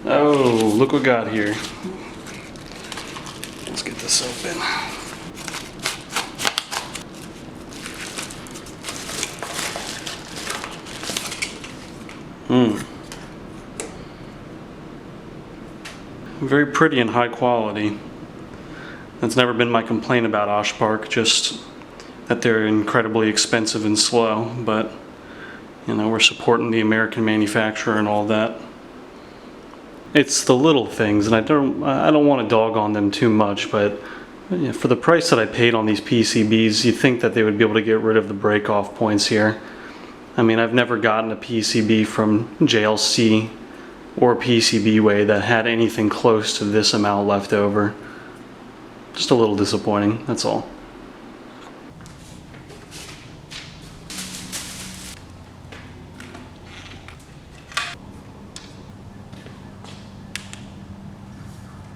Oh, look what we got here. Let's get this open. Very pretty and high quality. That's never been my complaint about Oshpark, just that they're incredibly expensive and slow, but you know, we're supporting the American manufacturer and all that. It's the little things, and I don't want to dog on them too much, but yeah, for the price that I paid on these PCBs, you'd think that they would be able to get rid of the break-off points here. I mean, I've never gotten a PCB from JLC or PCBWay that had anything close to this amount left over. Just a little disappointing, that's all.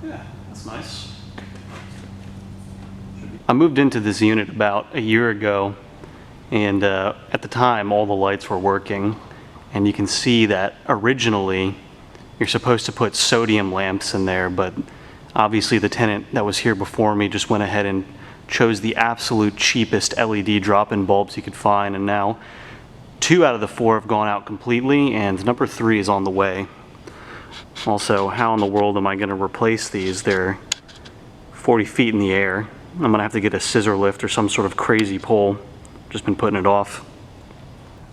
Yeah, that's nice. I moved into this unit about a year ago, and at the time all the lights were working, and you can see that originally you're supposed to put sodium lamps in there, but obviously the tenant that was here before me just went ahead and chose the absolute cheapest LED drop-in bulbs you could find, and now 2 out of the 4 have gone out completely, and number 3 is on the way. Also, how in the world am I going to replace these? They're 40 feet in the air. I'm going to have to get a scissor lift or some sort of crazy pole. Just been putting it off.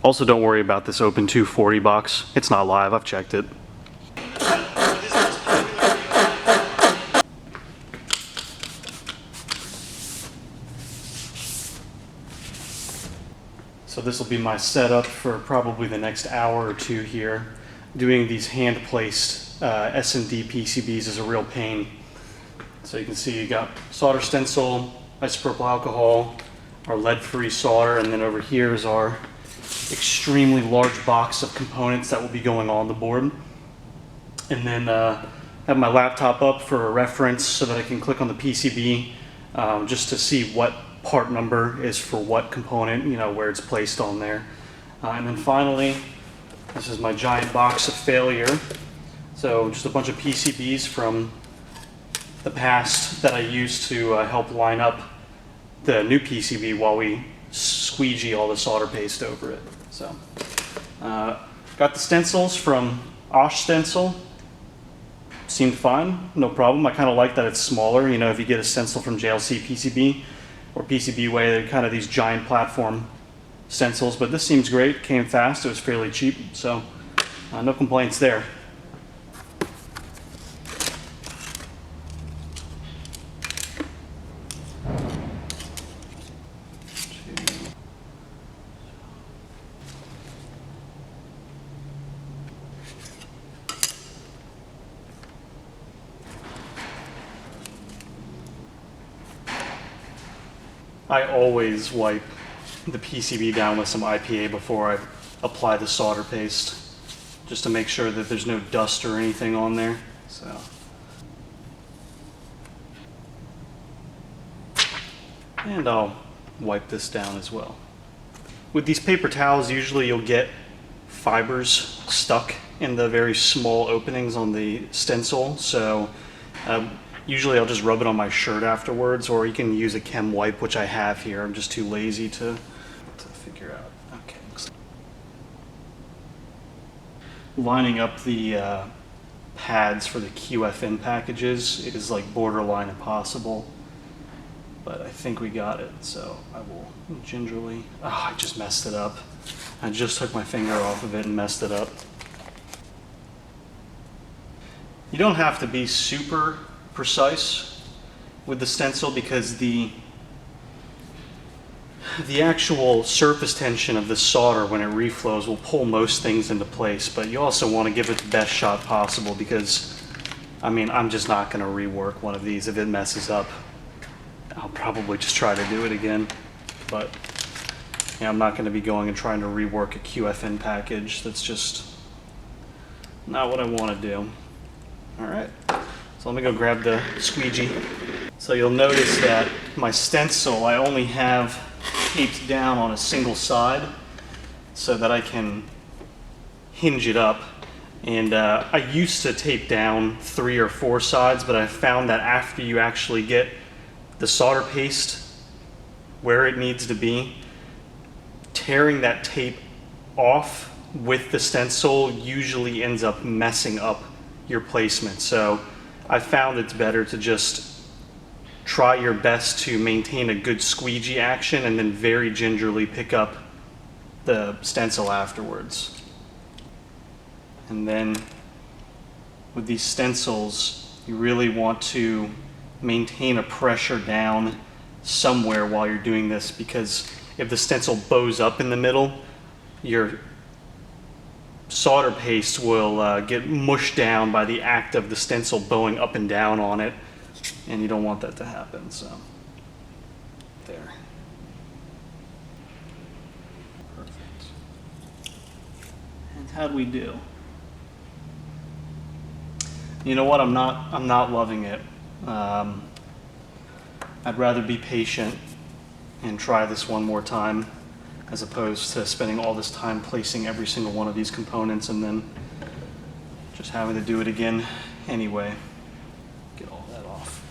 Also, don't worry about this Open 240 box. It's not live, I've checked it. So this will be my setup for probably the next hour or 2 here. Doing these hand-placed S&D PCBs is a real pain. So you can see you got solder stencil, isopropyl alcohol, our lead-free solder, and then over here is our extremely large box of components that will be going on the board. And then have my laptop up for a reference so that I can click on the PCB just to see what part number is for what component, you know, where it's placed on there. And then finally, this is my giant box of failure. So just a bunch of PCBs from the past that I used to help line up the new PCB while we squeegee all the solder paste over it. So got the stencils from Osh Stencil. Seemed fine, no problem. I kind of like that it's smaller. You know, if you get a stencil from JLC PCB or PCBWay, they're kind of these giant platform stencils, but this seems great. Came fast, it was fairly cheap, so no complaints there. I always wipe the PCB down with some IPA before I apply the solder paste, just to make sure that there's no dust or anything on there. So, and I'll wipe this down as well. With these paper towels, usually you'll get fibers stuck in the very small openings on the stencil, so usually I'll just rub it on my shirt afterwards, or you can use a chem wipe, which I have here. I'm just too lazy to figure out. Okay. Lining up the pads for the QFN packages is like borderline impossible, but I think we got it, so I will gingerly... Oh, I just messed it up. I just took my finger off of it and messed it up. You don't have to be super precise with the stencil because the actual surface tension of the solder when it reflows will pull most things into place, but you also want to give it the best shot possible because, I mean, I'm just not going to rework one of these. If it messes up, I'll probably just try to do it again, but yeah, I'm not going to be going and trying to rework a QFN package. That's just not what I want to do. All right. So let me go grab the squeegee. So you'll notice that my stencil, I only have taped down on a single side so that I can hinge it up. And I used to tape down 3 or 4 sides, but I found that after you actually get the solder paste where it needs to be, tearing that tape off with the stencil usually ends up messing up your placement. So I found it's better to just try your best to maintain a good squeegee action and then very gingerly pick up the stencil afterwards. And then with these stencils, you really want to maintain a pressure down somewhere while you're doing this, because if the stencil bows up in the middle, your solder paste will get mushed down by the act of the stencil bowing up and down on it, and you don't want that to happen. So there. Perfect. And how'd we do? You know what? I'm not loving it. I'd rather be patient and try this one more time, as opposed to spending all this time placing every single one of these components and then just having to do it again anyway. Get all that off.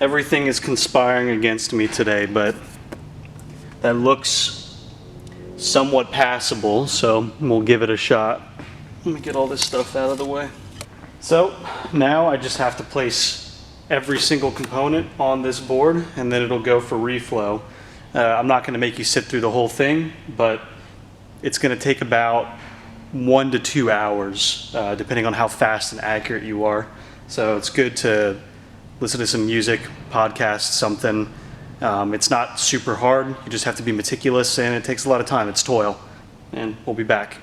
Everything is conspiring against me today, but that looks somewhat passable, so we'll give it a shot. Let me get all this stuff out of the way. So now I just have to place every single component on this board, and then it'll go for reflow. I'm not going to make you sit through the whole thing, but it's going to take about 1 to 2 hours, depending on how fast and accurate you are. So it's good to listen to some music, podcast, something. It's not super hard. You just have to be meticulous, and it takes a lot of time. It's toil. And we'll be back.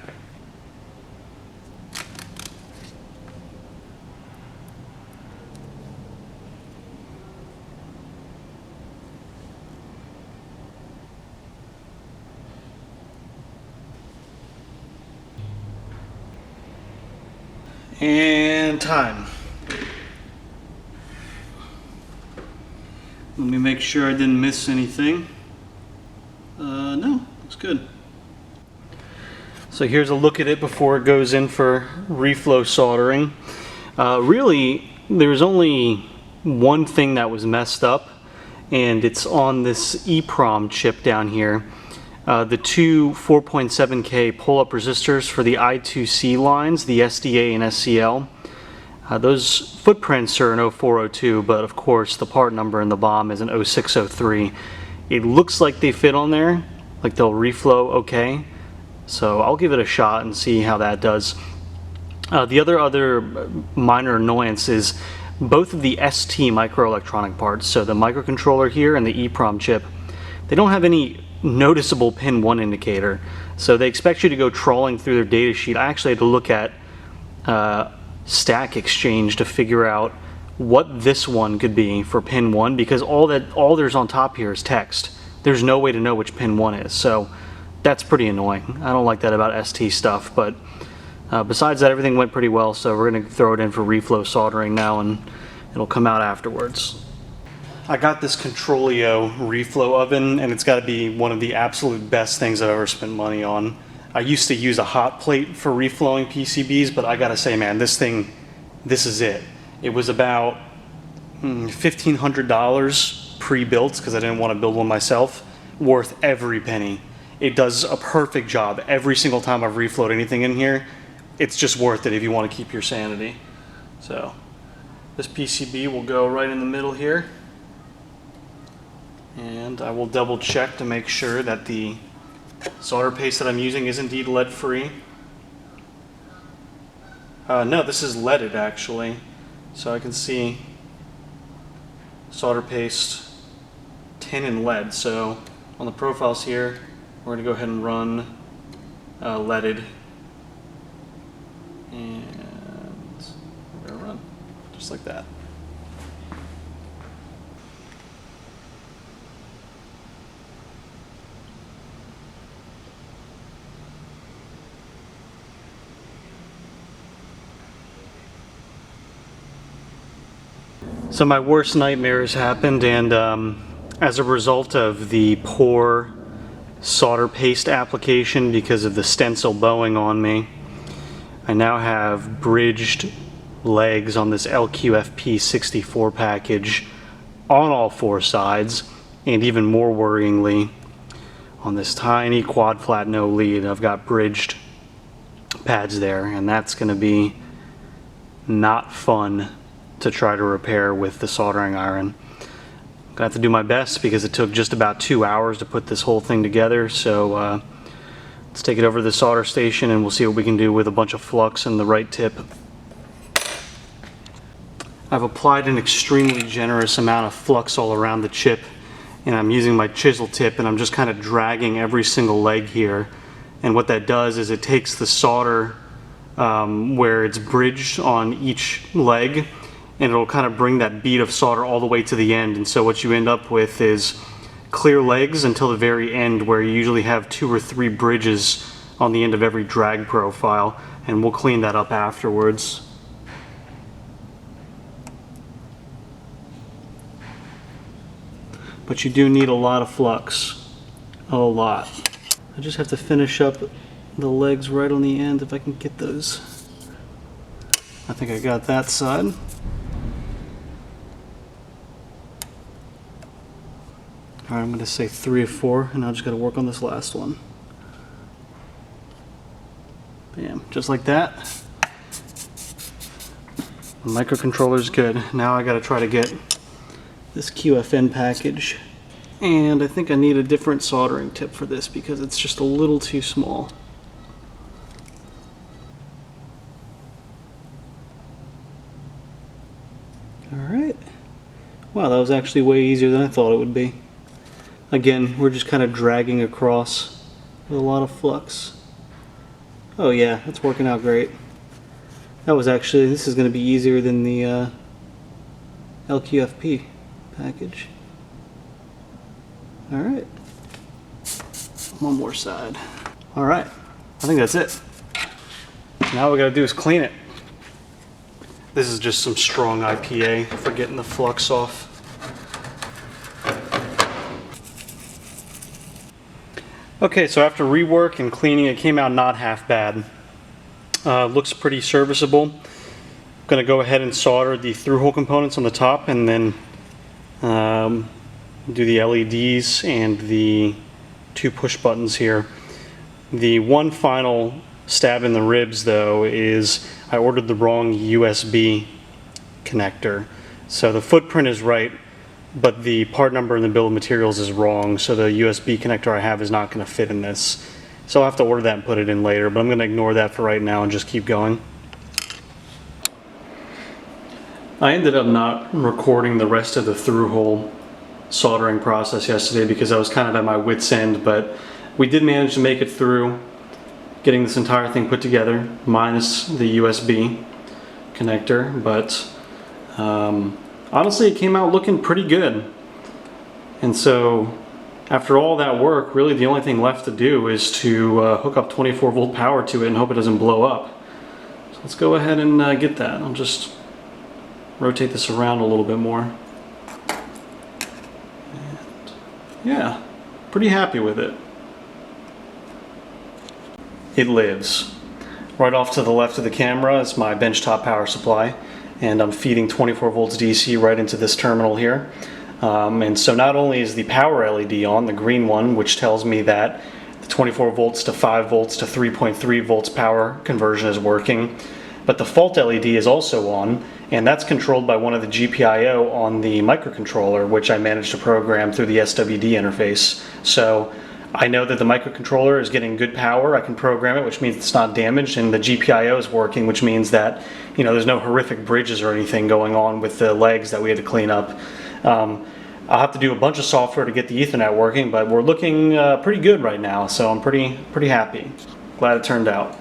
And time. Let me make sure I didn't miss anything. No, looks good. So here's a look at it before it goes in for reflow soldering. Really, there's only one thing that was messed up, and it's on this EEPROM chip down here. The two 4.7K pull-up resistors for the I2C lines, the SDA and SCL. Those footprints are an 0402, but of course the part number in the BOM is an 0603. It looks like they fit on there, like they'll reflow okay. So I'll give it a shot and see how that does. The other minor annoyance is both of the ST microelectronic parts, so the microcontroller here and the EEPROM chip, they don't have any noticeable pin 1 indicator. So they expect you to go trawling through their data sheet. I actually had to look at Stack Exchange to figure out what this one could be for pin 1, because all there's on top here is text. There's no way to know which pin 1 is, so that's pretty annoying. I don't like that about ST stuff, but besides that, everything went pretty well, so we're going to throw it in for reflow soldering now, and it'll come out afterwards. I got this Controlio reflow oven, and it's got to be one of the absolute best things I've ever spent money on. I used to use a hot plate for reflowing PCBs, but I gotta say, man, this is it. It was about $1,500 pre-built, because I didn't want to build one myself, worth every penny. It does a perfect job. Every single time I've reflowed anything in here, it's just worth it if you want to keep your sanity. So this PCB will go right in the middle here, and I will double check to make sure that the solder paste that I'm using is indeed lead free. No, this is leaded actually. So I can see solder paste, tin and lead. So on the profiles here, we're going to go ahead and run leaded. And we're going to run just like that. So my worst nightmare has happened, and as a result of the poor solder paste application because of the stencil bowing on me, I now have bridged legs on this LQFP 64 package on all four sides, and even more worryingly, on this tiny quad flat no lead, I've got bridged pads there, and that's going to be not fun to try to repair with the soldering iron. I'm gonna have to do my best because it took just about 2 hours to put this whole thing together. So let's take it over to the solder station and we'll see what we can do with a bunch of flux and the right tip. I've applied an extremely generous amount of flux all around the chip, and I'm using my chisel tip and I'm just kind of dragging every single leg here. And what that does is it takes the solder where it's bridged on each leg, and it'll kind of bring that bead of solder all the way to the end. And so what you end up with is clear legs until the very end, where you usually have 2 or 3 bridges on the end of every drag profile, and we'll clean that up afterwards. But you do need a lot of flux, a lot. I just have to finish up the legs right on the end if I can get those. I think I got that side. Alright, I'm going to say 3 or 4, and I just got to work on this last one. Bam, just like that. The microcontroller's good. Now I got to try to get this QFN package. And I think I need a different soldering tip for this because it's just a little too small. Alright. Wow, that was actually way easier than I thought it would be. Again, we're just kind of dragging across with a lot of flux. Oh yeah, that's working out great. That was actually, this is going to be easier than the LQFP package. Alright. One more side. Alright, I think that's it. Now all we gotta do is clean it. This is just some strong IPA for getting the flux off. Okay, so after rework and cleaning, it came out not half bad. Looks pretty serviceable. I'm gonna go ahead and solder the through-hole components on the top, and then do the LEDs and the 2 push buttons here. The one final stab in the ribs, though, is I ordered the wrong USB connector. So the footprint is right, but the part number in the bill of materials is wrong, so the USB connector I have is not going to fit in this. So I'll have to order that and put it in later, but I'm going to ignore that for right now and just keep going. I ended up not recording the rest of the through-hole soldering process yesterday because I was kind of at my wit's end, but we did manage to make it through getting this entire thing put together, minus the USB connector, but honestly, it came out looking pretty good. And so after all that work, really the only thing left to do is to hook up 24 volt power to it and hope it doesn't blow up. So let's go ahead and get that. I'll just rotate this around a little bit more. And yeah, pretty happy with it. It lives. Right off to the left of the camera is my benchtop power supply, and I'm feeding 24 volts DC right into this terminal here. And so not only is the power LED on, the green one, which tells me that the 24 volts to 5 volts to 3.3 volts power conversion is working, but the fault LED is also on, and that's controlled by one of the GPIO on the microcontroller, which I managed to program through the SWD interface. So I know that the microcontroller is getting good power. I can program it, which means it's not damaged, and the GPIO is working, which means that, you know, there's no horrific bridges or anything going on with the legs that we had to clean up. I'll have to do a bunch of software to get the Ethernet working, but we're looking pretty good right now, so I'm pretty happy. Glad it turned out.